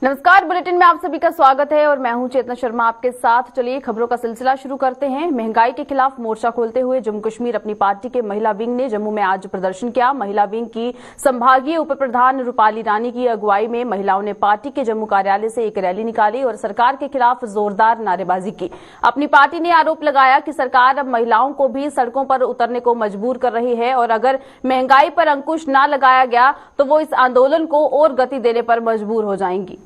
नमस्कार, बुलेटिन में आप सभी का स्वागत है और मैं हूं चेतना शर्मा आपके साथ। चलिए खबरों का सिलसिला शुरू करते हैं। महंगाई के खिलाफ मोर्चा खोलते हुए जम्मू कश्मीर अपनी पार्टी के महिला विंग ने जम्मू में आज प्रदर्शन किया। महिला विंग की संभागीय उप प्रधान रूपाली रानी की अगुवाई में महिलाओं ने पार्टी के जम्मू कार्यालय से एक रैली निकाली और सरकार के खिलाफ जोरदार नारेबाजी की। अपनी पार्टी ने आरोप लगाया कि सरकार अब महिलाओं को भी सड़कों पर उतरने को मजबूर कर रही है और अगर महंगाई पर अंकुश न लगाया गया तो वो इस आंदोलन को और गति देने पर मजबूर हो जाएंगी।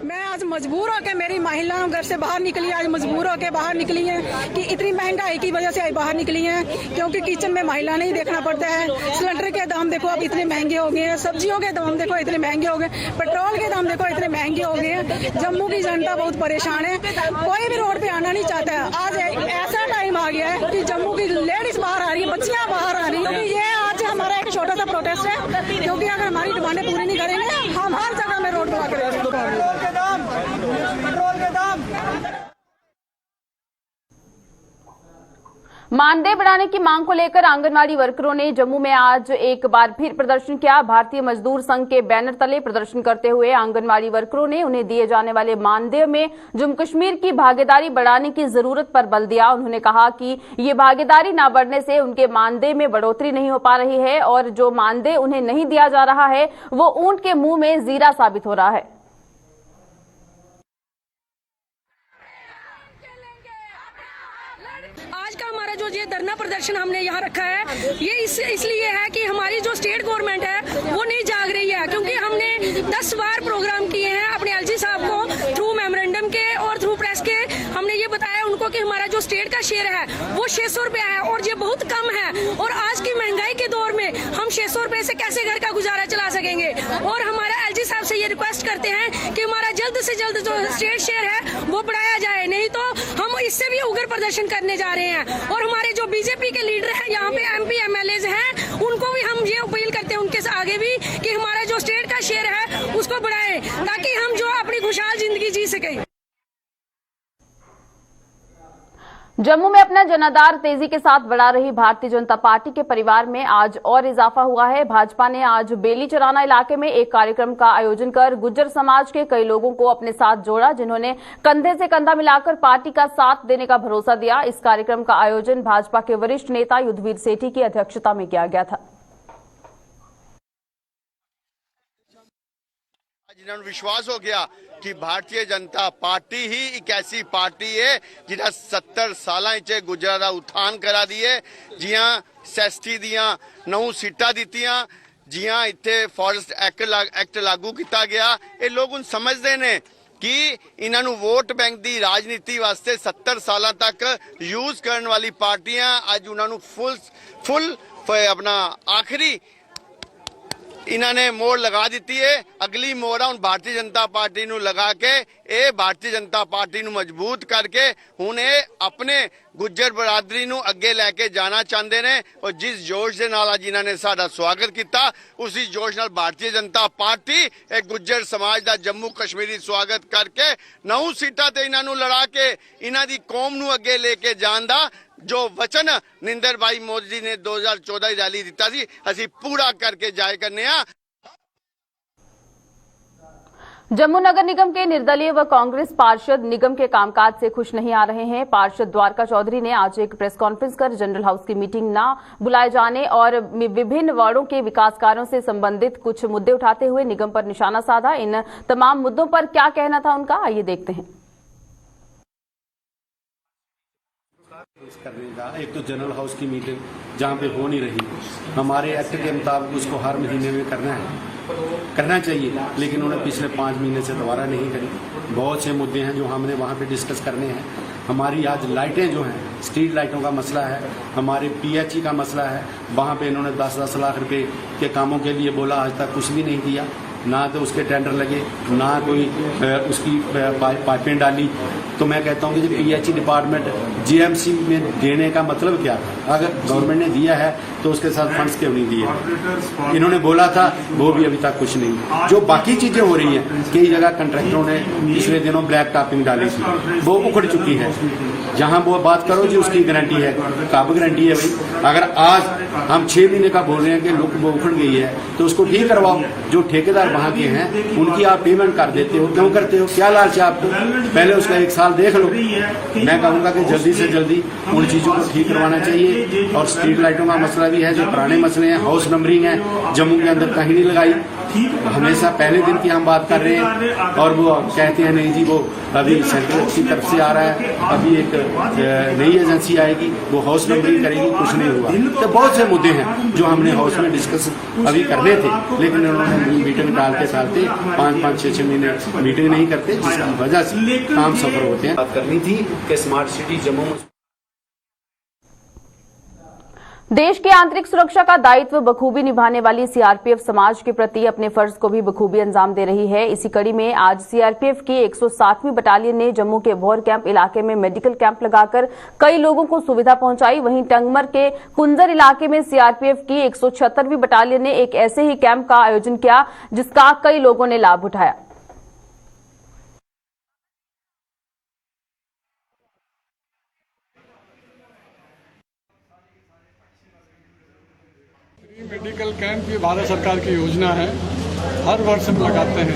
मैं आज मजबूर होकर मेरी महिलाओं घर से बाहर निकली, आज मजबूर होकर बाहर निकली हैं कि इतनी महंगाई की वजह से बाहर निकली हैं, क्योंकि किचन में महिला नहीं देखना पड़ता है। सिलेंडर के दाम देखो अब इतने महंगे हो गए हैं, सब्जियों के दाम देखो इतने महंगे हो गए, पेट्रोल के दाम देखो इतने महंगे हो गए हैं। जम्मू की जनता बहुत परेशान है, कोई भी रोड पे आना नहीं चाहता है। आज ऐसा टाइम आ गया है कि जम्मू की लेडीज बाहर आ रही है, बच्चियां बाहर आ रही है। ये आज हमारा एक छोटा सा प्रोटेस्ट है, क्योंकि अगर हमारी डिमांडें पूरी नहीं करेंगे हम हर जगह में रोड ब्लॉक करेंगे। मानदेय बढ़ाने की मांग को लेकर आंगनवाड़ी वर्करों ने जम्मू में आज एक बार फिर प्रदर्शन किया। भारतीय मजदूर संघ के बैनर तले प्रदर्शन करते हुए आंगनवाड़ी वर्करों ने उन्हें दिए जाने वाले मानदेय में जम्मू कश्मीर की भागीदारी बढ़ाने की जरूरत पर बल दिया। उन्होंने कहा कि ये भागीदारी न बढ़ने से उनके मानदेय में बढ़ोतरी नहीं हो पा रही है और जो मानदेय उन्हें नहीं दिया जा रहा है वो ऊंट के मुंह में जीरा साबित हो रहा है। आज का हमारा जो ये धरना प्रदर्शन हमने यहाँ रखा है, ये इसलिए है कि हमारी जो स्टेट गवर्नमेंट है वो नहीं जाग रही है, क्योंकि हमने 10 बार प्रोग्राम किए हैं अपने एलजी साहब को थ्रू मेमोरेंडम के और थ्रू प्रेस के। हमने ये बताया उनको कि हमारा जो स्टेट का शेयर है वो 600 रुपया है और ये बहुत कम है, और आज की महंगाई के दौर में हम 600 रुपए से कैसे घर का गुजारा चला सकेंगे। और हमारा एलजी साहब से ये रिक्वेस्ट करते हैं कि हमारा जल्द से जल्द जो स्टेट शेयर है वो बढ़ाया जाए, नहीं तो हम इससे भी उग्र प्रदर्शन करने जा रहे हैं। और हमारे जो बीजेपी के लीडर हैं यहाँ पे एमपी एमएलए हैं, उनको भी हम ये अपील करते हैं उनके आगे भी कि हमारा जो स्टेट का शेयर है उसको बढ़ाएं, ताकि हम जो अपनी खुशहाल जिंदगी जी सकें। जम्मू में अपना जनाधार तेजी के साथ बढ़ा रही भारतीय जनता पार्टी के परिवार में आज और इजाफा हुआ है। भाजपा ने आज बेली चराना इलाके में एक कार्यक्रम का आयोजन कर गुज्जर समाज के कई लोगों को अपने साथ जोड़ा, जिन्होंने कंधे से कंधा मिलाकर पार्टी का साथ देने का भरोसा दिया। इस कार्यक्रम का आयोजन भाजपा के वरिष्ठ नेता युद्धवीर सेठी की अध्यक्षता में किया गया था। जिन्होंने विश्वास हो गया कि भारतीय जनता पार्टी ही एक ऐसी पार्टी है जिन्हें 70 साल गुजरात का उत्थान करा दिए, जियां सैस्टी दियां 9 सीटां दित्तियां, जियां इत्थे फॉरेस्ट एक्ट लागू किया गया। ये लोग उन समझते ने कि इन्हों वोट बैंक की राजनीति वास्ते 70 साल तक यूज करने वाली पार्टियां अज उन्होंने फुल अपना आखिरी इन्होंने मोड़ लगा दी है। अगली मोड़ हुण भारतीय जनता पार्टी नूं लगा के ये भारतीय जनता पार्टी नूं मजबूत करके हुण ये अपने गुज्जर बरादरी नूं अगे लैके जाना चाहते हैं। और जिस जोश के नाल अज इन्होंने साडा स्वागत किया, उसी जोश नाल भारतीय जनता पार्टी एक गुज्जर समाज का जम्मू कश्मीरी स्वागत करके 9 सीटां ते इन्हों लड़ा के इन्हां दी कौम नूं अगे लेके जाण दा जो वचन निंदर भाई मोदी जी ने 2014 की रैली दिता सी, असी पूरा करके जाए करने। जम्मू नगर निगम के निर्दलीय व कांग्रेस पार्षद निगम के कामकाज से खुश नहीं आ रहे हैं। पार्षद द्वारका चौधरी ने आज एक प्रेस कॉन्फ्रेंस कर जनरल हाउस की मीटिंग न बुलाए जाने और विभिन्न वार्डों के विकास कार्यों से संबंधित कुछ मुद्दे उठाते हुए निगम पर निशाना साधा। इन तमाम मुद्दों पर क्या कहना था उनका, आइए देखते हैं। करने का एक तो जनरल हाउस की मीटिंग जहाँ पे हो नहीं रही, हमारे एक्ट के मुताबिक उसको हर महीने में करना चाहिए, लेकिन उन्होंने पिछले 5 महीने से दोबारा नहीं करी। बहुत से मुद्दे हैं जो हमने वहाँ पे डिस्कस करने हैं। हमारी आज लाइटें जो हैं, स्ट्रीट लाइटों का मसला है, हमारे पीएचई का मसला है, वहाँ पे इन्होंने 10-10 लाख रुपए के कामों के लिए बोला, आज तक कुछ भी नहीं किया, ना तो उसके टेंडर लगे, ना कोई उसकी पाइपें डाली। तो मैं कहता हूँ कि पीएचई डिपार्टमेंट जीएमसी में देने का मतलब क्या था? अगर गवर्नमेंट ने दिया है तो उसके साथ फंड्स क्यों नहीं दिए? इन्होंने बोला था, वो भी अभी तक कुछ नहीं। जो बाकी चीजें हो रही हैं, कई जगह कंट्रैक्टरों ने पिछले दिनों ब्लैक टॉपिंग डाली थी, वो उखड़ चुकी है। जहां वो बात करो जी उसकी गारंटी है, कब गारंटी है भाई? अगर आज हम 6 महीने का बोल रहे हैं कि लुक वो उखड़ गई है तो उसको ठीक करवाओ। जो ठेकेदार वहां के हैं उनकी आप पेमेंट कर देते हो, क्यों करते हो? क्या लालच है आपको? पहले उसका 1 साल देख लो। मैं कहूंगा कि जल्दी से जल्दी उन चीजों को ठीक करवाना चाहिए। और स्ट्रीट लाइटों का मसला भी है, जो पुराने मसले हैं, हाउस नंबरिंग है, जम्मू के अंदर कहीं नहीं लगाई। हमेशा पहले दिन की हम बात कर रहे हैं और वो कहते हैं नहीं जी वो अभी सेंट्रल की तरफ से आ रहा है, अभी एक नई एजेंसी आएगी वो हाउस नंबरिंग करेगी, कुछ नहीं हुआ। तो बहुत से मुद्दे हैं जो हमने हाउस में डिस्कस अभी करने थे, लेकिन उन्होंने मीटिंग टालते टालते 5-5, 6-6 महीने मीटिंग नहीं करते, जिसकी वजह से काम सफर होते हैं। बात करनी थी कि स्मार्ट सिटी जम्मू में देश की आंतरिक सुरक्षा का दायित्व बखूबी निभाने वाली सीआरपीएफ समाज के प्रति अपने फर्ज को भी बखूबी अंजाम दे रही है। इसी कड़ी में आज सीआरपीएफ की 107वीं बटालियन ने जम्मू के भौर कैंप इलाके में मेडिकल कैंप लगाकर कई लोगों को सुविधा पहुंचाई। वहीं टंगमर के कुंजर इलाके में सीआरपीएफ की 176वीं बटालियन ने एक ऐसे ही कैंप का आयोजन किया जिसका कई लोगों ने लाभ उठाया। मेडिकल कैंप ये भारत सरकार की योजना है, हर वर्ष हम लगाते हैं।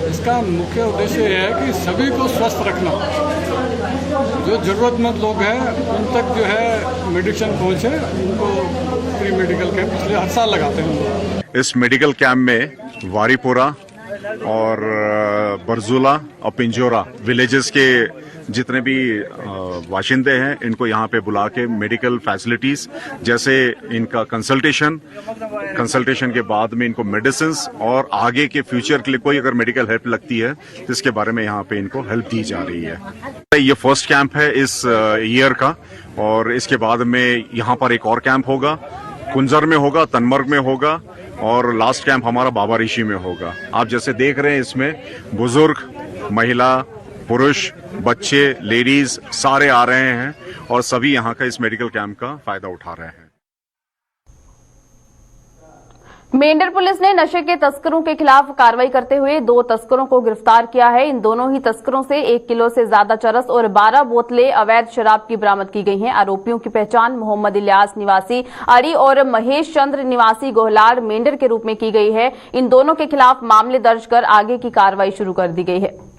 इसका मुख्य उद्देश्य है कि सभी को स्वस्थ रखना, जो ज़रूरतमंद लोग हैं उन तक जो है मेडिसिन पहुंचे, उनको फ्री मेडिकल कैंप इसलिए हर साल लगाते हैं। इस मेडिकल कैंप में वारीपुरा और बरजुला और पिंजोरा विलेजेस के जितने भी वाशिंदे हैं इनको यहाँ पे बुला के मेडिकल फैसिलिटीज जैसे इनका कंसल्टेशन के बाद में इनको मेडिसिन्स और आगे के फ्यूचर के लिए कोई अगर मेडिकल हेल्प लगती है तो इसके बारे में यहाँ पे इनको हेल्प दी जा रही है। ये फर्स्ट कैंप है इस ईयर का और इसके बाद में यहाँ पर एक और कैंप होगा, कुंजर में होगा, तनमर्ग में होगा और लास्ट कैंप हमारा बाबा ऋषि में होगा। आप जैसे देख रहे हैं इसमें बुजुर्ग, महिला, पुरुष, बच्चे, लेडीज सारे आ रहे हैं और सभी यहाँ का इस मेडिकल कैंप का फायदा उठा रहे हैं। मेंढर पुलिस ने नशे के तस्करों के खिलाफ कार्रवाई करते हुए 2 तस्करों को गिरफ्तार किया है। इन दोनों ही तस्करों से 1 किलो से ज्यादा चरस और 12 बोतलें अवैध शराब की बरामद की गई हैं। आरोपियों की पहचान मोहम्मद इलियास निवासी अड़ी और महेश चंद्र निवासी गोहलाड़ मेंढर के रूप में की गई है। इन दोनों के खिलाफ मामले दर्ज कर आगे की कार्रवाई शुरू कर दी गई है।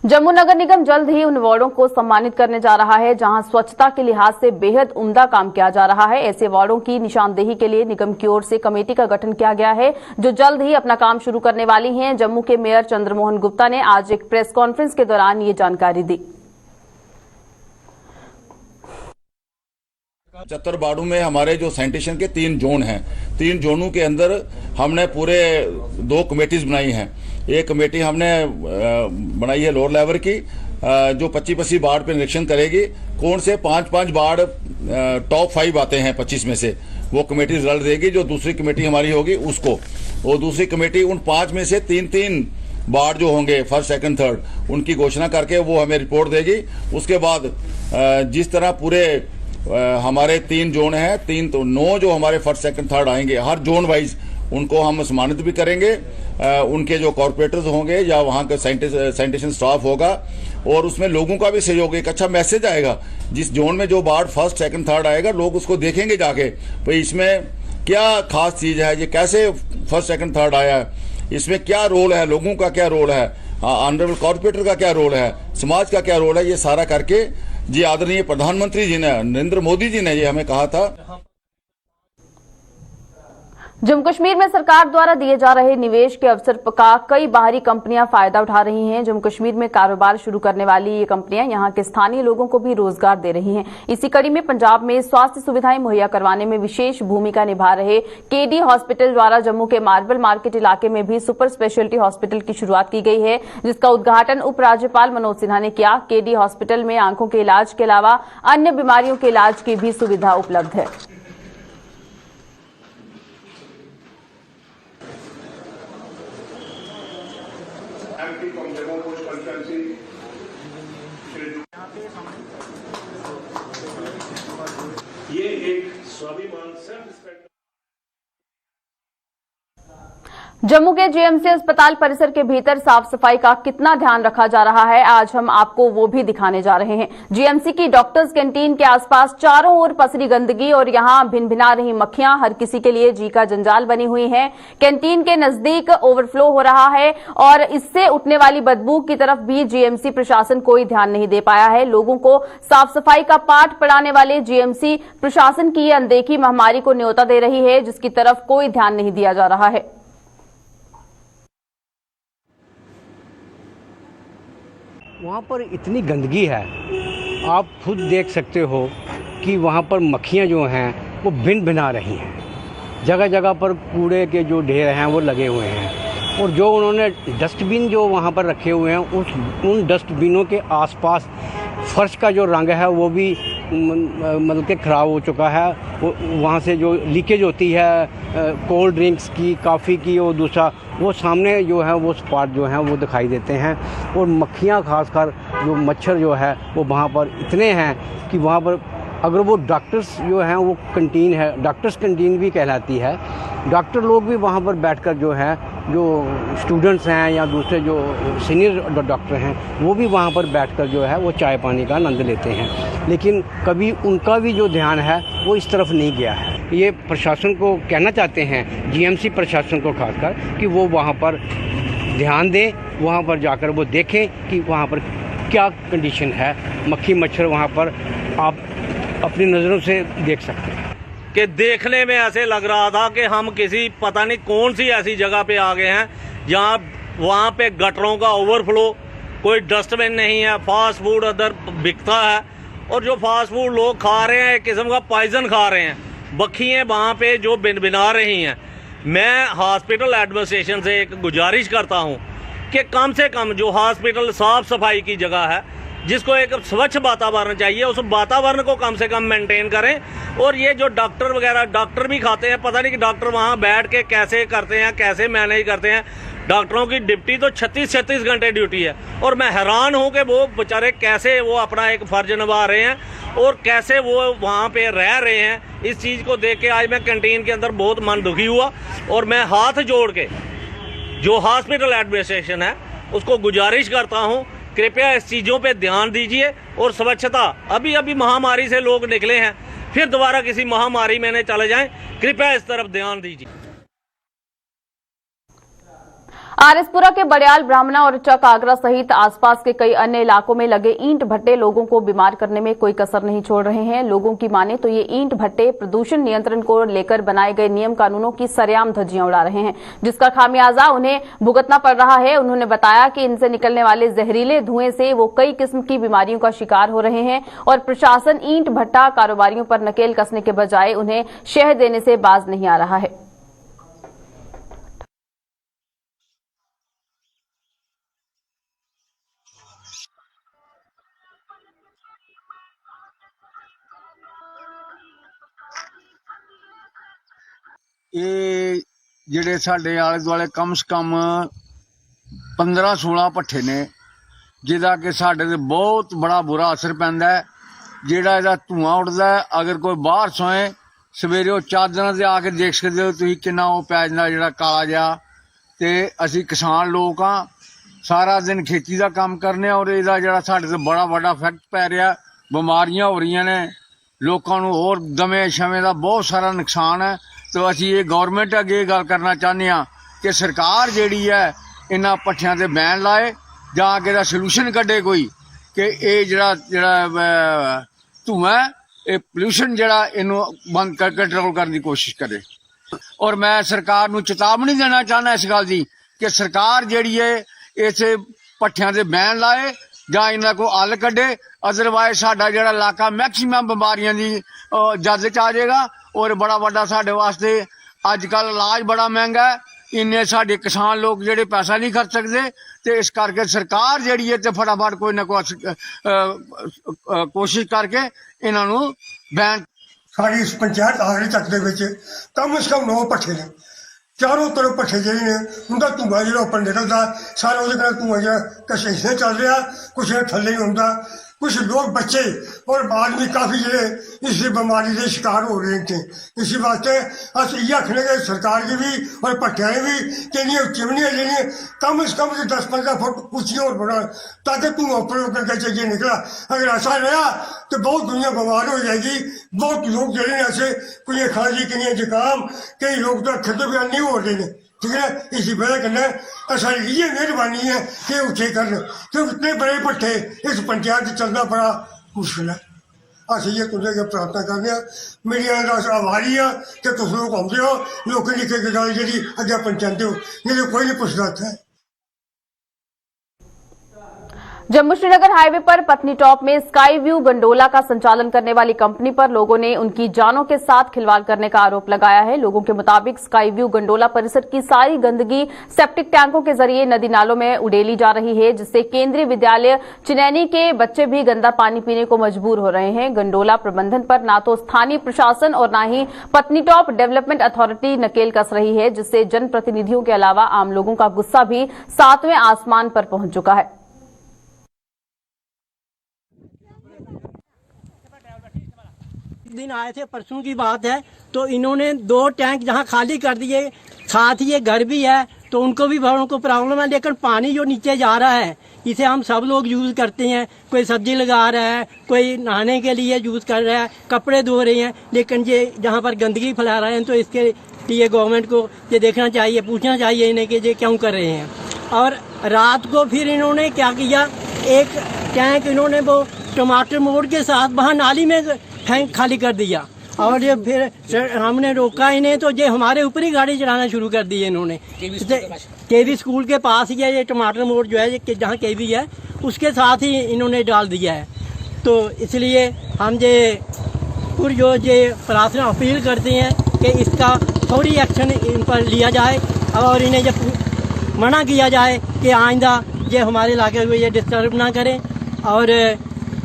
जम्मू नगर निगम जल्द ही उन वार्डों को सम्मानित करने जा रहा है जहां स्वच्छता के लिहाज से बेहद उम्दा काम किया जा रहा है। ऐसे वार्डों की निशानदेही के लिए निगम की ओर से कमेटी का गठन किया गया है जो जल्द ही अपना काम शुरू करने वाली हैं। जम्मू के मेयर चंद्रमोहन गुप्ता ने आज एक प्रेस कॉन्फ्रेंस के दौरान ये जानकारी दी। 75 वार्डों में हमारे जो सैनिटेशन के 3 जोन हैं, 3 जोनों के अंदर हमने पूरे 2 कमेटीज बनाई हैं। एक कमेटी हमने बनाई है लोअर लेवल की जो 25 वार्ड पे निरीक्षण करेगी, कौन से 5-5 वार्ड टॉप 5 आते हैं 25 में से, वो कमेटी रिजल्ट देगी। जो दूसरी कमेटी हमारी होगी उसको, और दूसरी कमेटी उन 5 में से 3-3 वार्ड जो होंगे फर्स्ट, सेकंड, थर्ड, उनकी घोषणा करके वो हमें रिपोर्ट देगी। उसके बाद जिस तरह पूरे हमारे 3 जोन हैं, 3 तो 9 जो हमारे फर्स्ट, सेकंड, थर्ड आएंगे, हर जोन वाइज उनको हम सम्मानित भी करेंगे। उनके जो कॉर्पोरेटर्स होंगे या वहाँ का सैनिटेशन स्टाफ होगा और उसमें लोगों का भी सहयोग, एक अच्छा मैसेज आएगा। जिस जोन में जो वार्ड फर्स्ट, सेकंड, थर्ड आएगा, लोग उसको देखेंगे जाके भाई इसमें क्या खास चीज है, ये कैसे फर्स्ट, सेकंड, थर्ड आया है, इसमें क्या रोल है, लोगों का क्या रोल है, ऑनरेबल कॉर्पोरेटर का क्या रोल है, समाज का क्या रोल है, ये सारा करके जी आदरणीय प्रधानमंत्री जी ने, नरेंद्र मोदी जी ने ये हमें कहा था। जम्मू कश्मीर में सरकार द्वारा दिए जा रहे निवेश के अवसर का कई बाहरी कंपनियां फायदा उठा रही हैं। जम्मू कश्मीर में कारोबार शुरू करने वाली ये कंपनियां यहां के स्थानीय लोगों को भी रोजगार दे रही हैं। इसी कड़ी में पंजाब में स्वास्थ्य सुविधाएं मुहैया करवाने में विशेष भूमिका निभा रहे केडी हॉस्पिटल द्वारा जम्मू के मार्बल मार्केट इलाके में भी सुपर स्पेशलिटी हॉस्पिटल की शुरुआत की गई है, जिसका उद्घाटन उपराज्यपाल मनोज सिन्हा ने किया। केडी हॉस्पिटल में आंखों के इलाज के अलावा अन्य बीमारियों के इलाज की भी सुविधा उपलब्ध है। जम्मू के जीएमसी अस्पताल परिसर के भीतर साफ सफाई का कितना ध्यान रखा जा रहा है, आज हम आपको वो भी दिखाने जा रहे हैं। जीएमसी की डॉक्टर्स कैंटीन के आसपास चारों ओर पसरी गंदगी और यहां भिनभिना रही मक्खियां हर किसी के लिए जी का जंजाल बनी हुई हैं। कैंटीन के नजदीक ओवरफ्लो हो रहा है और इससे उठने वाली बदबू की तरफ भी जीएमसी प्रशासन कोई ध्यान नहीं दे पाया है। लोगों को साफ सफाई का पाठ पढ़ाने वाले जीएमसी प्रशासन की ये अनदेखी महामारी को न्योता दे रही है, जिसकी तरफ कोई ध्यान नहीं दिया जा रहा है। वहाँ पर इतनी गंदगी है, आप खुद देख सकते हो कि वहाँ पर मक्खियाँ जो हैं वो भिन भिना रही हैं। जगह जगह पर कूड़े के जो ढेर हैं वो लगे हुए हैं और जो उन्होंने डस्टबिन जो वहाँ पर रखे हुए हैं उन डस्टबिनों के आसपास फर्श का जो रंग है वो भी मतलब कि ख़राब हो चुका है। वहाँ से जो लीकेज होती है कोल्ड ड्रिंक्स की, कॉफ़ी की और दूसरा वो सामने जो है वो स्पॉट जो हैं वो दिखाई देते हैं। और मक्खियाँ खासकर जो मच्छर जो है वो वहाँ पर इतने हैं कि वहाँ पर अगर वो डॉक्टर्स जो हैं वो कैंटीन है, डॉक्टर्स कैंटीन भी कहलाती है, डॉक्टर लोग भी वहाँ पर बैठकर जो है जो स्टूडेंट्स हैं या दूसरे जो सीनियर डॉक्टर हैं वो भी वहाँ पर बैठकर जो है वो चाय पानी का आनंद लेते हैं। लेकिन कभी उनका भी जो ध्यान है वो इस तरफ नहीं गया है। ये प्रशासन को कहना चाहते हैं, जीएमसी प्रशासन को खासकर, कि वो वहाँ पर ध्यान दें, वहाँ पर जाकर वो देखें कि वहाँ पर क्या कंडीशन है। मक्खी मच्छर वहाँ पर आप अपनी नज़रों से देख सकते हैं कि देखने में ऐसे लग रहा था कि हम किसी पता नहीं कौन सी ऐसी जगह पे आ गए हैं जहाँ वहाँ पे गटरों का ओवरफ्लो, कोई डस्टबिन नहीं है, फास्ट फूड अंदर बिकता है और जो फास्ट फूड लोग खा रहे हैं एक किस्म का पॉइजन खा रहे हैं। मक्खियाँ वहाँ पे जो भिनभिना रही हैं। मैं हॉस्पिटल एडमिनिस्ट्रेशन से एक गुजारिश करता हूँ कि कम से कम जो हॉस्पिटल साफ सफाई की जगह है, जिसको एक स्वच्छ वातावरण चाहिए, उस वातावरण को कम से कम मेंटेन करें। और ये जो डॉक्टर वगैरह, डॉक्टर भी खाते हैं, पता नहीं कि डॉक्टर वहाँ बैठ के कैसे करते हैं, कैसे मैनेज करते हैं। डॉक्टरों की ड्यूटी तो 36 घंटे ड्यूटी है और मैं हैरान हूँ कि वो बेचारे कैसे वो अपना एक फ़र्ज निभा रहे हैं और कैसे वो वहाँ पे रह रहे हैं। इस चीज़ को देख के आज मैं कैंटीन के अंदर बहुत मन दुखी हुआ और मैं हाथ जोड़ के जो हॉस्पिटल एडमिनिस्ट्रेशन है उसको गुजारिश करता हूँ, कृपया इस चीज़ों पे ध्यान दीजिए। और स्वच्छता, अभी महामारी से लोग निकले हैं, फिर दोबारा किसी महामारी में न चले जाएं, कृपया इस तरफ ध्यान दीजिए। आरएसपुरा के बड़याल, ब्राह्मणा और चक आगरा सहित आसपास के कई अन्य इलाकों में लगे ईंट भट्टे लोगों को बीमार करने में कोई कसर नहीं छोड़ रहे हैं। लोगों की माने तो ये ईंट भट्टे प्रदूषण नियंत्रण को लेकर बनाए गए नियम कानूनों की सरेआम धज्जियां उड़ा रहे हैं, जिसका खामियाजा उन्हें भुगतना पड़ रहा है। उन्होंने बताया कि इनसे निकलने वाले जहरीले धुएं से वो कई किस्म की बीमारियों का शिकार हो रहे हैं और प्रशासन ईंट भट्टा कारोबारियों पर नकेल कसने के बजाय उन्हें शह देने से बाज नहीं आ रहा है। ਇਹ ਜਿਹੜੇ ਸਾਡੇ ਆਲੇ ਦੁਆਲੇ ਕਮ ਸੇ ਕਮ 15-16 ਭੱਠੇ ਨੇ, ਜਿਹਦਾ ਕਿ ਸਾਡੇ ਤੇ ਬਹੁਤ ਬੜਾ ਬੁਰਾ ਅਸਰ ਪੈਂਦਾ ਹੈ। ਜਿਹੜਾ ਇਹਦਾ ਧੂਆਂ ਉੱਡਦਾ, ਅਗਰ ਕੋਈ ਬਾਹਰ ਸੋਏ ਸਵੇਰੇ ਉਹ ਚਾਦਰਾਂ ਤੇ ਆ ਕੇ ਦੇਖ ਸਕਦੇ ਹੋ ਤੁਸੀਂ ਕਿੰਨਾ ਉਹ ਪੈ ਜਾਂਦਾ ਜਿਹੜਾ ਕਾਲਾ ਜਿਹਾ। ਤੇ ਅਸੀਂ ਕਿਸਾਨ ਲੋਕ ਆ, ਸਾਰਾ ਦਿਨ ਖੇਤੀ ਦਾ ਕੰਮ ਕਰਨੇ ਔਰ ਇਹਦਾ ਜਿਹੜਾ ਸਾਡੇ ਤੇ ਬੜਾ ਵੱਡਾ ਇਫੈਕਟ ਪੈ ਰਿਹਾ। ਬਿਮਾਰੀਆਂ ਹੋ ਰਹੀਆਂ ਨੇ, ਲੋਕਾਂ ਨੂੰ ਹੋਰ ਦਮੇ ਛਵੇਂ ਦਾ ਬਹੁਤ ਸਾਰਾ ਨੁਕਸਾਨ ਹੈ। तो असी ये गौरमेंट अगे गल करना चाहते हैं कि सरकार जिहड़ी है इन्हां भट्ठियां ते बैन लाए जां अगे दा सलूशन कड्ढे कोई कि ये जिहड़ा धुआं ये पोल्यूशन जिहड़ा इनू बंद कर कंट्रोल करने की कोशिश करे। और मैं सरकार नू चेतावनी देना चाहना इस गल दी कि सरकार जिहड़ी है इस भट्ठियां ते बैन लाए जां इन्हां को हल कड्ढे, अदरवाइज साडा जिहड़ा इलाका मैक्सीमम बीमारियां दी जद च आ जाएगा। और बड़ा वड्डा साडे वास्ते अजकल इलाज बड़ा महंगा है, इन्ने साडे किसान लोग जिहड़े पैसा नहीं खर्च सकते, तो इस करके सरकार जिहड़ी है ते फटाफट कोई ना कोई कोशिश करके इन्हां नूं बैन। साडी इस पंचायत आगरे चक दे विच कम से कम 9 भट्ठे ने, चारों तरफ भट्ठे जिहड़े ने उनका धुआं जिहड़ा उपर निकलदा, सारा उहदे नाल धुआं जिहड़ा कशेषे चल रहा, कुछ थल्ले ही हुंदा। कुछ लोग बच्चे और आदमी काफ़ी जो इस बीमारी के शिकार हो रहे थे। इसी वास्ते अस इयै आखने कि सरकार की भी और भट्टिया ने भी कि चिमनियां जी कम से कम 10-15 फुट ऊंचियां और बना, ताकि धुआं ऊपर करके चाहिए निकला। अगर ऐसा रहा तो बहुत दुनिया बीमार हो जाएगी। बहुत लोग जो ऐसे कुछ खांसी कई जुकाम, कई लोग तो अखर तो बयान नहीं हो रहे हैं, ठीक है। इसी वजह कन्नै सारी इयै मेहरबानी है कि उठे कर, क्योंकि इतने बड़े भट्ठे इस पंचायत चलना बड़ा मुश्किल है। अस इयै तुंदे अग्गें प्रार्थना करने मेरी आभारी हाँ कि तुस लोग आते हो, लोकें दी इक गल जी अग्गें पहुंचाते हो, नहीं तो कोई नहीं पुछदा इत्थै। जम्मू श्रीनगर हाईवे पर पत्नी टॉप में स्काई व्यू गंडोला का संचालन करने वाली कंपनी पर लोगों ने उनकी जानों के साथ खिलवाड़ करने का आरोप लगाया है। लोगों के मुताबिक स्काई व्यू गंडोला परिसर की सारी गंदगी सेप्टिक टैंकों के जरिए नदी नालों में उड़ेली जा रही है, जिससे केंद्रीय विद्यालय चिनैनी के बच्चे भी गंदा पानी पीने को मजबूर हो रहे हैं। गंडोला प्रबंधन पर न तो स्थानीय प्रशासन और न ही पत्नी टॉप डेवलपमेंट अथॉरिटी नकेल कस रही है, जिससे जनप्रतिनिधियों के अलावा आम लोगों का गुस्सा भी 7वें आसमान पर पहुंच चुका है। दिन आए थे, परसों की बात है, तो इन्होंने 2 टैंक जहां खाली कर दिए, साथ ही ये घर भी है तो उनको भी बड़ों को प्रॉब्लम है। लेकिन पानी जो नीचे जा रहा है इसे हम सब लोग यूज करते हैं, कोई सब्जी लगा रहा है, कोई नहाने के लिए यूज कर रहा है, कपड़े धो रहे हैं। लेकिन ये जहाँ पर गंदगी फैला रहे हैं तो इसके लिए गवर्नमेंट को ये देखना चाहिए, पूछना चाहिए इन्हें कि ये क्यों कर रहे हैं। और रात को फिर इन्होंने क्या किया, एक टैंक इन्होंने वो टमाटर मोड़ के साथ वहाँ नाली में टैंक खाली कर दिया और ये फिर हमने रोका इन्हें तो ये हमारे ऊपर ही गाड़ी चलाना शुरू कर दी है इन्होंने। केवी स्कूल के पास ही है ये टमाटर मोड़ जो है, जहाँ केवी है उसके साथ ही इन्होंने डाल दिया है। तो इसलिए हम ये प्रार्थना अपील करते हैं कि इसका थोड़ी एक्शन इन पर लिया जाए और इन्हें जब मना किया जाए कि आइंदा ये हमारे इलाके में ये डिस्टर्ब ना करें और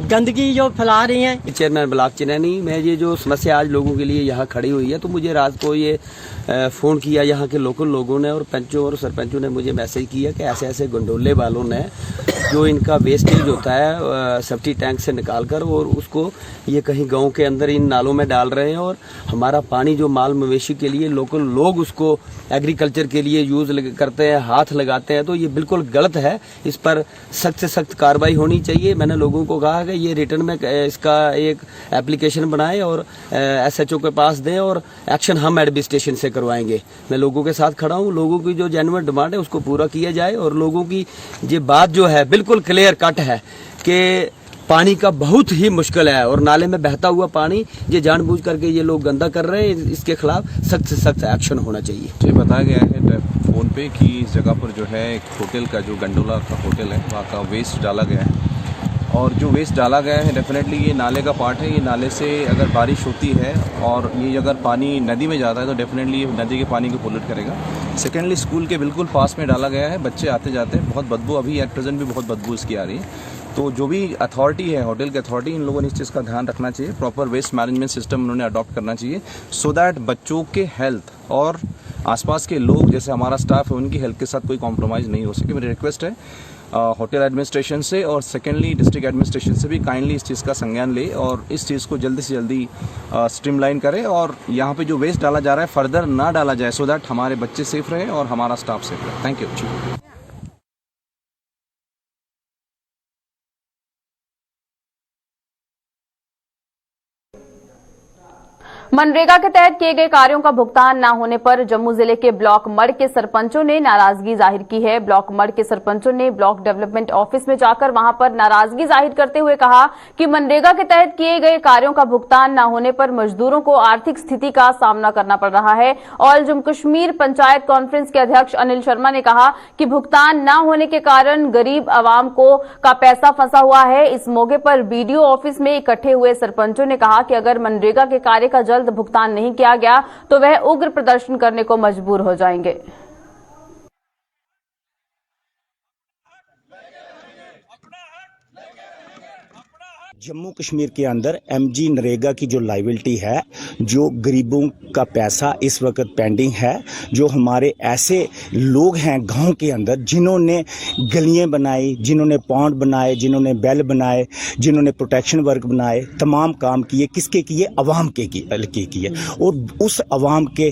गंदगी जो फैला रही हैं। चेयरमैन ब्लॉक चिनैनी में ये जो समस्या आज लोगों के लिए यहाँ खड़ी हुई है, तो मुझे रात को ये फ़ोन किया यहाँ के लोकल लोगों ने और पंचों और सरपंचों ने मुझे मैसेज किया कि ऐसे ऐसे गंडोले वालों ने जो इनका वेस्टेज होता है सेप्टी टैंक से निकालकर और उसको ये कहीं गांव के अंदर इन नालों में डाल रहे हैं और हमारा पानी जो माल मवेशी के लिए लोकल लोग उसको एग्रीकल्चर के लिए यूज करते हैं, हाथ लगाते हैं, तो ये बिल्कुल गलत है। इस पर सख्त से सख्त कार्रवाई होनी चाहिए। मैंने लोगों को कहा कि ये रिटर्न में इसका एक एप्लीकेशन बनाएं और SHO के पास दें और एक्शन हम एडमिनिस्ट्रेशन से करवाएंगे। मैं लोगों के साथ खड़ा हूँ, लोगों की जो जेन्युइन डिमांड है उसको पूरा किया जाए और लोगों की ये बात जो है बिल्कुल क्लियर कट है कि पानी का बहुत ही मुश्किल है और नाले में बहता हुआ पानी ये जानबूझ करके ये लोग गंदा कर रहे हैं। इसके खिलाफ सख्त से सख्त एक्शन होना चाहिए। ये बताया गया है फोन पे कि इस जगह पर जो है एक होटल का जो गंडोला का होटल है वहाँ का वेस्ट डाला गया है और जो वेस्ट डाला गया है डेफिनेटली ये नाले का पार्ट है। ये नाले से अगर बारिश होती है और ये अगर पानी नदी में जाता है तो डेफिनेटली ये नदी के पानी को पोल्यूट करेगा। सेकेंडली स्कूल के बिल्कुल पास में डाला गया है, बच्चे आते जाते हैं, बहुत बदबू अभी एट प्रेजेंट भी बहुत बदबू इसकी आ रही है। तो जो भी अथॉरिटी है, होटल की अथॉरिटी, इन लोगों ने इस चीज़ का ध्यान रखना चाहिए, प्रॉपर वेस्ट मैनेजमेंट सिस्टम उन्होंने अडॉप्ट करना चाहिए सो दैट बच्चों के हेल्थ और आसपास के लोग जैसे हमारा स्टाफ है उनकी हेल्थ के साथ कोई कॉम्प्रोमाइज़ नहीं हो सके। मेरी रिक्वेस्ट है होटल एडमिनिस्ट्रेशन से और सेकेंडली डिस्ट्रिक्ट एडमिनिस्ट्रेशन से भी काइंडली इस चीज़ का संज्ञान ले और इस चीज़ को जल्दी से जल्दी स्ट्रीमलाइन करें और यहाँ पे जो वेस्ट डाला जा रहा है फर्दर ना डाला जाए सो दैट हमारे बच्चे सेफ रहे और हमारा स्टाफ सेफ रहे। Thank you. मनरेगा के तहत किए गए कार्यों का भुगतान न होने पर जम्मू जिले के ब्लॉक मड़ के सरपंचों ने नाराजगी जाहिर की है। ब्लॉक मड़ के सरपंचों ने ब्लॉक डेवलपमेंट ऑफिस में जाकर वहां पर नाराजगी जाहिर करते हुए कहा कि मनरेगा के तहत किए गए कार्यों का भुगतान न होने पर मजदूरों को आर्थिक स्थिति का सामना करना पड़ रहा है। ऑल जम्मू कश्मीर पंचायत कॉन्फ्रेंस के अध्यक्ष अनिल शर्मा ने कहा कि भुगतान न होने के कारण गरीब आवाम का पैसा फंसा हुआ है। इस मौके पर BDO ऑफिस में इकट्ठे हुए सरपंचों ने कहा कि अगर मनरेगा के कार्य का जल्द भुगतान नहीं किया गया तो वह उग्र प्रदर्शन करने को मजबूर हो जाएंगे। जम्मू कश्मीर के अंदर एमजी नरेगा की जो लाइबिलिटी है, जो गरीबों का पैसा इस वक्त पेंडिंग है, जो हमारे ऐसे लोग हैं गांव के अंदर जिन्होंने गलियां बनाई, जिन्होंने पॉन्ड बनाए, जिन्होंने बेल बनाए, जिन्होंने प्रोटेक्शन वर्क बनाए, तमाम काम किए, किसके किए? अवाम के किए और उस अवाम के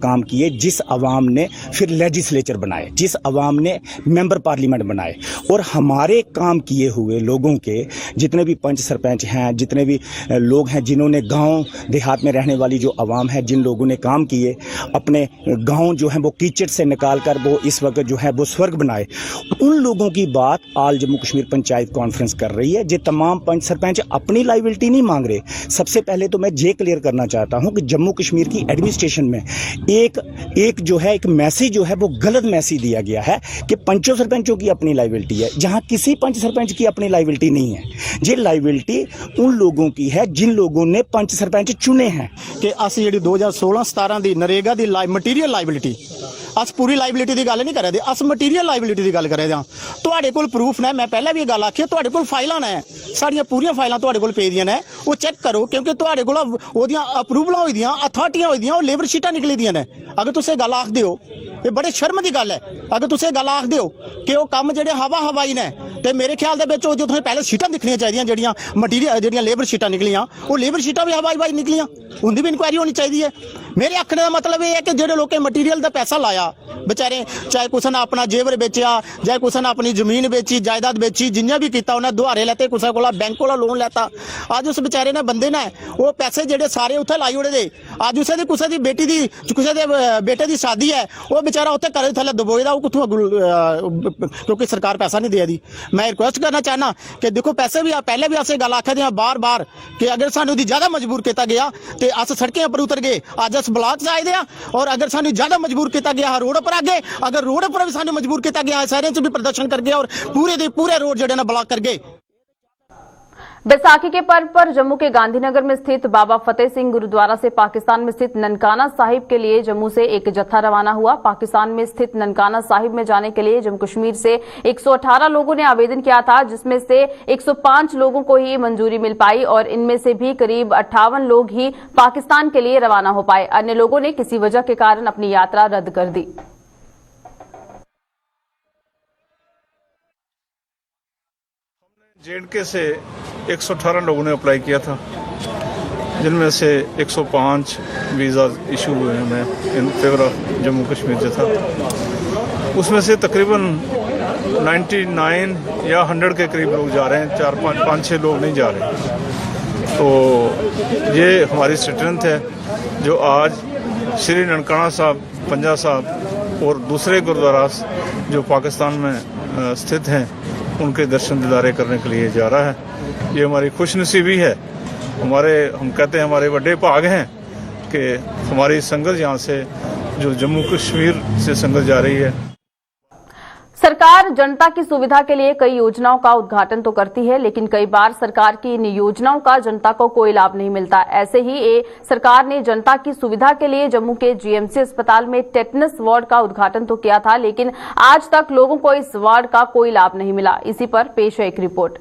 काम किए जिस अवाम ने फिर लेजिस्लेचर बनाए, जिस अवाम ने मेंबर पार्लियामेंट बनाए। और हमारे काम किए हुए लोगों के जितने भी पंच सरपंच हैं, जितने भी लोग हैं जिन्होंने गांव देहात में रहने वाली जो अवाम है, जिन लोगों ने काम किए, अपने गांव जो है वो कीचड़ से निकाल कर वो इस वक्त जो है वो स्वर्ग बनाए, उन लोगों की बात आल जम्मू कश्मीर पंचायत कॉन्फ्रेंस कर रही है। ये तमाम पंच सरपंच अपनी लाइबिलिटी नहीं मांग रहे। सबसे पहले तो मैं ये क्लियर करना चाहता हूं कि जम्मू कश्मीर की एडमिनिस्ट्रेशन में एक जो है एक मैसेज जो है वो गलत मैसेज दिया गया है कि पंचों सरपंचों की अपनी लाइबिलिटी है, जहां किसी पंच सरपंच की अपनी लाइबिलिटी नहीं है। ये लाइबिलिटी उन लोगों की है जिन लोगों ने पंच सरपंच चुने हैं। कि अस जी 2016-17 ਦੀ नरेगा ਦੀ मटीरियल लाइबिलिटी, अस पूरी लाइबिलिटी की गल नहीं कर रहे, अस मटीरियल लाइबिलिटी की गल कर रहे हैं। तुहाडे कोल प्रूफ ने, मैं पहले भी गल आखी, तुहाडे कोल फाइलां ने, साड़ियां पूरियां फाइलां तुहाडे कोल पेदियां ने, वो चेक करो क्योंकि तुहाडे कोल ओदियां अप्रूवल होई दियां, अथॉरिटियां होई दियां, लेबर शीटां निकली दियां ने। अगर तुसीं गल आखदे हो, ये बड़े शर्म की गल है, अगर तुसीं गल आखदे हो कि वो काम जिहड़े हवाई ने, तो मेरे ख्याल दे विच जो तुसीं पहले शीटां दिखणियां चाहिदियां, जिहड़ियां मटीरियल जिहड़ियां लेबर शीटां निकलियां, वो लेबर शीटां भी हवाई निकलियां, उनकी भी इंक्वायरी होनी चाहिए है। मेरे आखने का मतलब ये है कि जिहड़े लोकें मटीरियल का पैसा लाया बेचारे, चाहे कुछ ने अपना जेवर बेचिया, चाहे कुछ ने अपनी जमीन बेची, जायदाद बेची, जिन्हें भी किया उन्हें दुहारे लेते, कुछ को बैंक को लोन लेता। अज उस बेचारे ने बंदे ने वो पैसे जेडे सारे उत्थे लाई उड़े दे। अज उसे कुछ की बेटी की किसी के बेटे की शादी है, वो बेचारा उत्थे घर थले दबोए दा, कितों क्योंकि सरकार पैसा नहीं दे दी। मैं रिक्वेस्ट करना चाहना कि देखो पैसे भी पहले भी असें गल आखी दी बार बार कि अगर सानू ज्यादा मजबूर किया गया तो अस सड़कें पर उतर गए, अज अस ब्लॉक च आए हैं। और अगर सानू ज्यादा मजबूर किया गया रोड पर आगे, अगर रोड पर भी सानू मजबूर किया गया शहरों च भी प्रदर्शन कर गए और पूरे दे पूरे रोड जड़े ना ब्लॉक कर गए। बैसाखी के पर्व पर जम्मू के गांधीनगर में स्थित बाबा फतेह सिंह गुरुद्वारा से पाकिस्तान में स्थित ननकाना साहिब के लिए जम्मू से एक जत्था रवाना हुआ। पाकिस्तान में स्थित ननकाना साहिब में जाने के लिए जम्मू कश्मीर से 118 लोगों ने आवेदन किया था, जिसमें से 105 लोगों को ही मंजूरी मिल पाई और इनमें से भी करीब 58 लोग ही पाकिस्तान के लिए रवाना हो पाए। अन्य लोगों ने किसी वजह के कारण अपनी यात्रा रद्द कर दी। जेएंडके से 118 लोगों ने अप्लाई किया था, जिनमें से 105 वीज़ा इशू हुए हैं हमें in favour of Jammu Kashmir जो था। उसमें से तकरीबन 99 या 100 के करीब लोग जा रहे हैं, 4-5-6 लोग नहीं जा रहे। तो ये हमारी स्ट्रेंथ है जो आज श्री ननकाना साहब, पंजा साहब और दूसरे गुरुद्वारा जो पाकिस्तान में स्थित हैं उनके दर्शन दीदारे करने के लिए जा रहा है। ये हमारी खुशनसीबी है, हम कहते हैं हमारे बड़े भाग हैं कि हमारी संगत यहाँ से जो जम्मू कश्मीर से संगत जा रही है। सरकार जनता की सुविधा के लिए कई योजनाओं का उद्घाटन तो करती है, लेकिन कई बार सरकार की इन योजनाओं का जनता को कोई लाभ नहीं मिलता। ऐसे ही सरकार ने जनता की सुविधा के लिए जम्मू के जीएमसी अस्पताल में टेटनस वार्ड का उद्घाटन तो किया था, लेकिन आज तक लोगों को इस वार्ड का कोई लाभ नहीं मिला। इसी पर पेश है एक रिपोर्ट।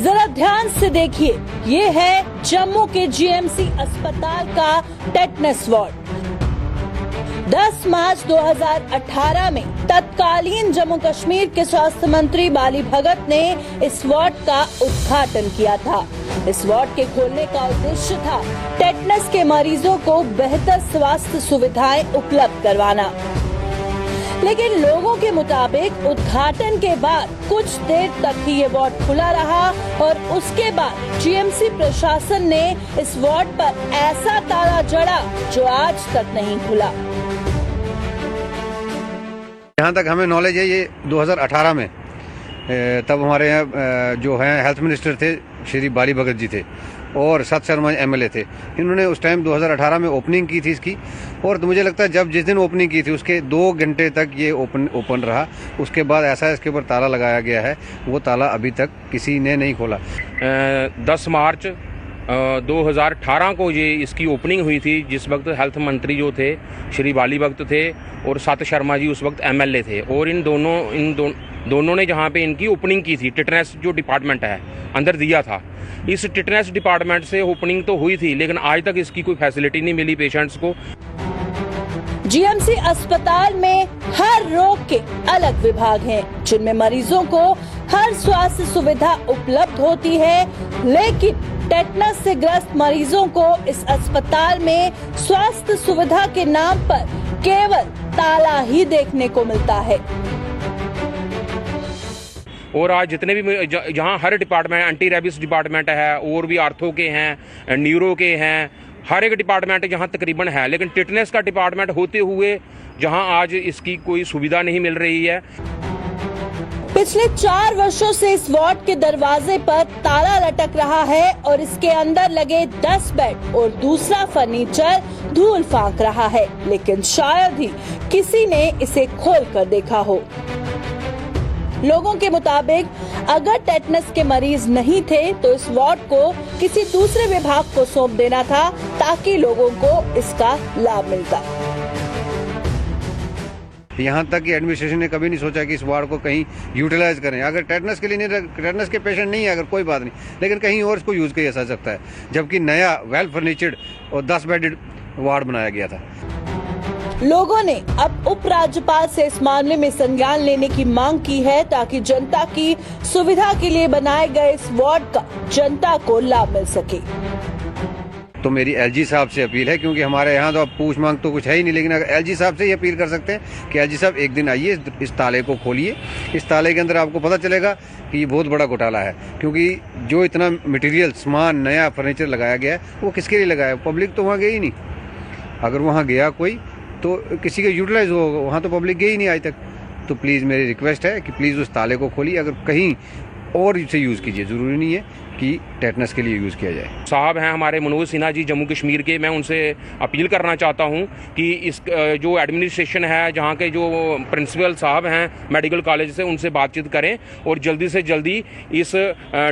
जरा ध्यान से देखिए, ये है जम्मू के जीएमसी अस्पताल का टेटनस वार्ड। 10 मार्च 2018 में तत्कालीन जम्मू कश्मीर के स्वास्थ्य मंत्री बाली भगत ने इस वार्ड का उद्घाटन किया था। इस वार्ड के खोलने का उद्देश्य था टेटनस के मरीजों को बेहतर स्वास्थ्य सुविधाएं उपलब्ध करवाना। लेकिन लोगों के मुताबिक उद्घाटन के बाद कुछ देर तक ही ये वार्ड खुला रहा और उसके बाद जीएमसी प्रशासन ने इस वार्ड पर ऐसा ताला जड़ा जो आज तक नहीं खुला। जहाँ तक हमें नॉलेज है, ये 2018 में तब हमारे यहाँ जो हैं हेल्थ मिनिस्टर थे श्री बाली भगत जी थे और सत शर्मा एमएलए थे। इन्होंने उस टाइम 2018 में ओपनिंग की थी इसकी, और तो मुझे लगता है जब जिस दिन ओपनिंग की थी उसके 2 घंटे तक ये ओपन रहा। उसके बाद ऐसा इसके ऊपर ताला लगाया गया है, वो ताला अभी तक किसी ने नहीं खोला। 10 मार्च 2018 को ये इसकी ओपनिंग हुई थी, जिस वक्त हेल्थ मंत्री जो थे श्री बाली भगत थे और सत शर्मा जी उस वक्त MLA थे, और इन दोनों ने जहाँ पे इनकी ओपनिंग की थी, टिटनेस जो डिपार्टमेंट है अंदर दिया था। इस टिटनेस डिपार्टमेंट से ओपनिंग तो हुई थी, लेकिन आज तक इसकी कोई फैसिलिटी नहीं मिली पेशेंट्स को। जीएमसी अस्पताल में हर रोग के अलग विभाग हैं, जिनमें मरीजों को हर स्वास्थ्य सुविधा उपलब्ध होती है, लेकिन टेटनस से ग्रस्त मरीजों को इस अस्पताल में स्वास्थ्य सुविधा के नाम पर केवल ताला ही देखने को मिलता है। और आज जितने भी जहाँ हर डिपार्टमेंट, एंटी रेबिस डिपार्टमेंट है, और भी आर्थो के हैं, न्यूरो के हैं, हर एक डिपार्टमेंट जहाँ तकरीबन है, लेकिन टिटनेस का डिपार्टमेंट होते हुए जहाँ आज इसकी कोई सुविधा नहीं मिल रही है। पिछले 4 वर्षों से इस वार्ड के दरवाजे पर ताला लटक रहा है और इसके अंदर लगे 10 बेड और दूसरा फर्नीचर धूल फांक रहा है, लेकिन शायद ही किसी ने इसे खोल कर देखा हो। लोगों के मुताबिक अगर टेटनस के मरीज नहीं थे तो इस वार्ड को किसी दूसरे विभाग को सौंप देना था, ताकि लोगों को इसका लाभ मिलता। यहाँ तक कि एडमिनिस्ट्रेशन ने कभी नहीं सोचा कि इस वार्ड को कहीं यूटिलाइज करें। अगर टेटनस के लिए नहीं, टेटनस के पेशेंट नहीं है अगर, कोई बात नहीं, लेकिन कहीं और इसको यूज किया जा सकता है, जबकि नया वेल फर्नीचर्ड और 10 बेडेड वार्ड बनाया गया था। लोगों ने अब उपराज्यपाल से इस मामले में संज्ञान लेने की मांग की है, ताकि जनता की सुविधा के लिए बनाए गए इस वार्ड का जनता को लाभ मिल सके। तो मेरी LG साहब से अपील है, क्योंकि हमारे यहाँ तो अब पूछ मांग तो कुछ है ही नहीं, लेकिन अगर LG साहब से ये अपील कर सकते हैं कि LG साहब एक दिन आइए, इस ताले को खोलिए। इस ताले के अंदर आपको पता चलेगा कि ये बहुत बड़ा घोटाला है, क्योंकि जो इतना मटेरियल, सामान, नया फर्नीचर लगाया गया है, वो किसके लिए लगाया है? पब्लिक तो वहाँ गई ही नहीं। अगर वहाँ गया कोई तो किसी का यूटिलाइज होगा, वहाँ तो पब्लिक गई ही नहीं आज तक। तो प्लीज़ मेरी रिक्वेस्ट है कि प्लीज़ उस ताले को खोलिए, अगर कहीं और इसे यूज़ कीजिए, ज़रूरी नहीं है कि टेटनस के लिए यूज़ किया जाए। साहब हैं हमारे मनोज सिन्हा जी जम्मू कश्मीर के, मैं उनसे अपील करना चाहता हूं कि इस जो एडमिनिस्ट्रेशन है, जहां के जो प्रिंसिपल साहब हैं मेडिकल कॉलेज से, उनसे बातचीत करें और जल्दी से जल्दी इस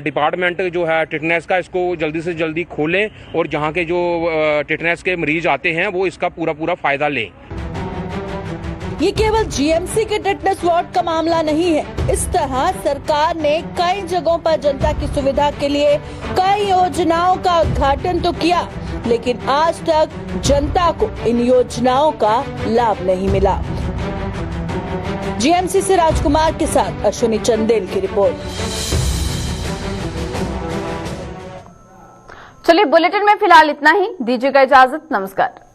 डिपार्टमेंट जो है टिटनेस का, इसको जल्दी से जल्दी खोलें और जहां के जो टिटनेस के मरीज आते हैं वो इसका पूरा फ़ायदा लें। ये केवल जीएमसी के टेटनस वार्ड का मामला नहीं है। इस तरह सरकार ने कई जगहों पर जनता की सुविधा के लिए कई योजनाओं का उद्घाटन तो किया, लेकिन आज तक जनता को इन योजनाओं का लाभ नहीं मिला। जीएमसी से राजकुमार के साथ अश्विनी चंदेल की रिपोर्ट। चलिए, बुलेटिन में फिलहाल इतना ही। दीजिएगा इजाजत। नमस्कार।